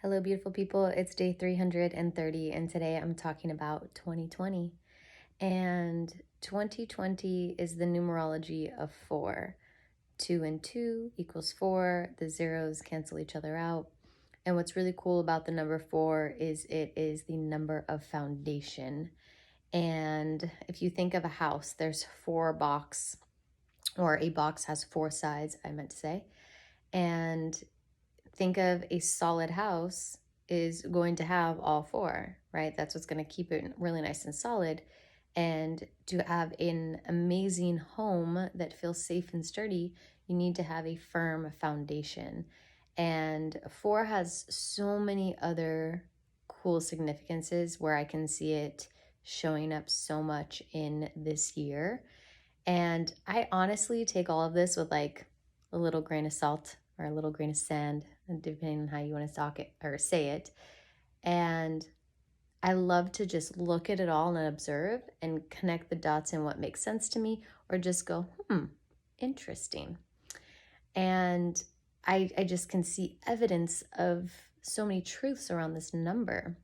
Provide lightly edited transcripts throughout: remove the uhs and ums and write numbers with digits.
Hello, beautiful people. It's day 330, and today I'm talking about 2020. And 2020 is the numerology of 4. 2 and 2 equals 4. The zeros cancel each other out. And what's really cool about the number 4 is it is the number of foundation. And if you think of a house, there's 4 boxes, or a box has 4 sides, I meant to say. And think of a solid house is going to have all 4, right? That's what's going to keep it really nice and solid. And to have an amazing home that feels safe and sturdy, you need to have a firm foundation. And 4 has so many other cool significances where I can see it showing up so much in this year. And I honestly take all of this with like a little grain of salt or a little grain of sand, depending on how you want to talk it or say it. And I love to just look at it all and observe and connect the dots in what makes sense to me, or just go, interesting. And I just can see evidence of so many truths around this number.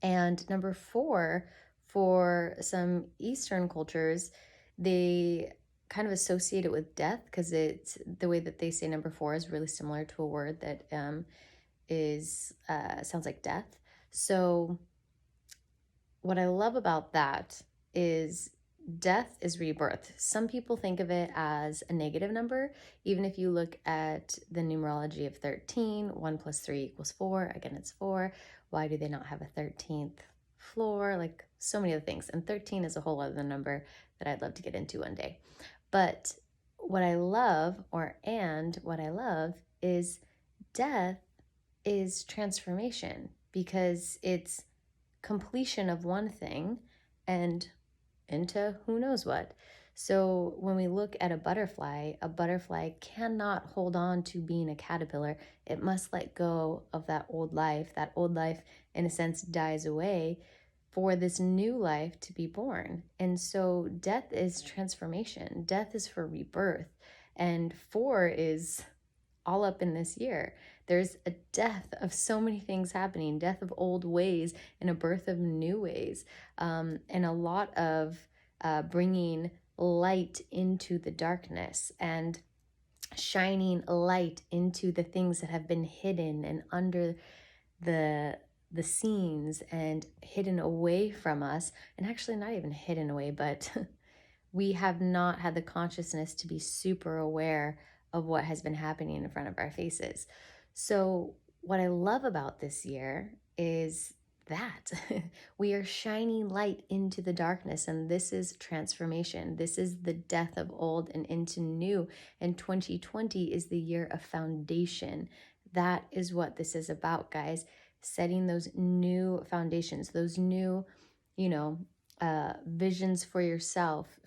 And number 4, for some Eastern cultures, they kind of associate it with death because it's the way that they say number 4 is really similar to a word that sounds like death. So what I love about that is death is rebirth. Some people think of it as a negative number. Even if you look at the numerology of 13, 1 plus 3 equals 4. Again, it's 4. Why do they not have a 13th floor? Like so many other things. And 13 is a whole other number that I'd love to get into one day. But what I love, is death is transformation, because it's completion of one thing and into who knows what. So when we look at a butterfly cannot hold on to being a caterpillar. It must let go of that old life. That old life, in a sense, dies away for this new life to be born. And so death is transformation. Death is for rebirth. And 4 is all up in this year. There's a death of so many things happening, death of old ways and a birth of new ways, and a lot of bringing light into the darkness and shining light into the things that have been hidden and under the scenes and hidden away from us, and actually not even hidden away, but we have not had the consciousness to be super aware of what has been happening in front of our faces. So what I love about this year is that we are shining light into the darkness, and this is transformation. This is the death of old and into new. And 2020 is the year of foundation. That is what this is about, guys. Setting those new foundations, those new, visions for yourself,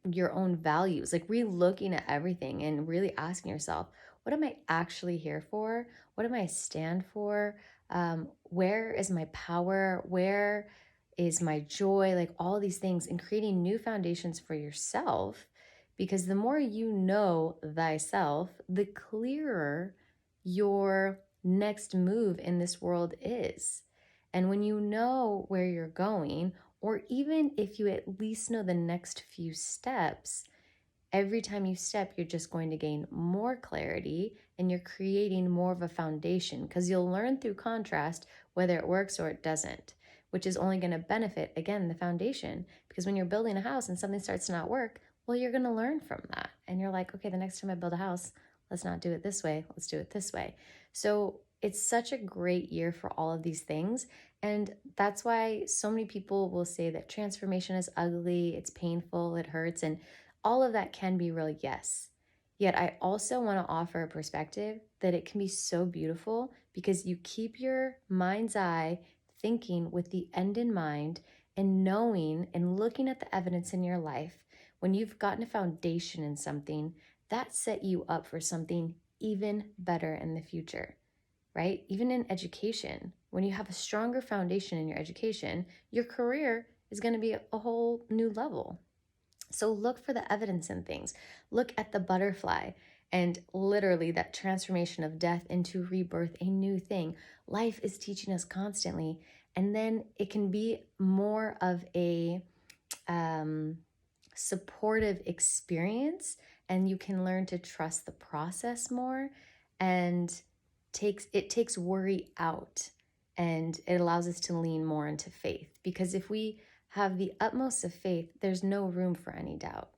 your own values, like re-looking at everything and really asking yourself, what am I actually here for? What am I stand for? Where is my power? Where is my joy? Like all these things, and creating new foundations for yourself, because the more you know thyself, the clearer your next move in this world is. And when you know where you're going, or even if you at least know the next few steps, every time you step, you're just going to gain more clarity, and you're creating more of a foundation, because you'll learn through contrast whether it works or it doesn't, which is only going to benefit, again, the foundation. Because when you're building a house and something starts to not work, well, you're going to learn from that. And you're like, okay, the next time I build a house, let's not do it this way. Let's do it this way. So it's such a great year for all of these things. And that's why so many people will say that transformation is ugly, it's painful, it hurts, and all of that can be real, yes. Yet I also want to offer a perspective that it can be so beautiful, because you keep your mind's eye thinking with the end in mind, and knowing and looking at the evidence in your life. When you've gotten a foundation in something, that set you up for something even better in the future, right? Even in education, when you have a stronger foundation in your education, your career is going to be a whole new level. So look for the evidence in things. Look at the butterfly And literally, that transformation of death into rebirth, a new thing. Life is teaching us constantly. And then it can be more of a supportive experience, and you can learn to trust the process more, and takes worry out, and it allows us to lean more into faith, because if we have the utmost of faith, there's no room for any doubt.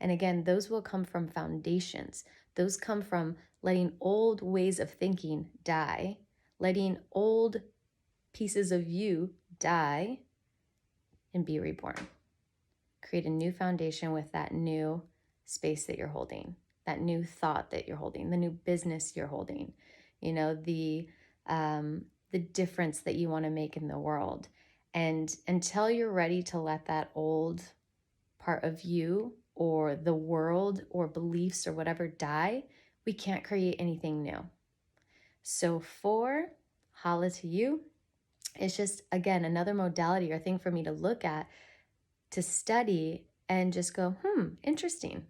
And again, those will come from foundations. Those come from letting old ways of thinking die, letting old pieces of you die, and be reborn. Create a new foundation with that new space that you're holding, that new thought that you're holding, the new business you're holding, the difference that you want to make in the world. And until you're ready to let that old part of you or the world or beliefs or whatever die, we can't create anything new. So 4, holla to you, it's just, again, another modality or thing for me to look at, to study, and just go, interesting.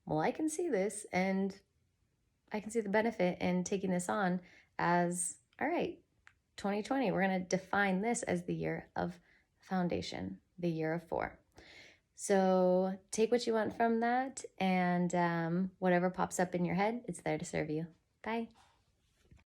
Well, I can see this, and I can see the benefit in taking this on as, all right, 2020, we're going to define this as the year of foundation, the year of 4. So take what you want from that, and whatever pops up in your head, it's there to serve you. Bye.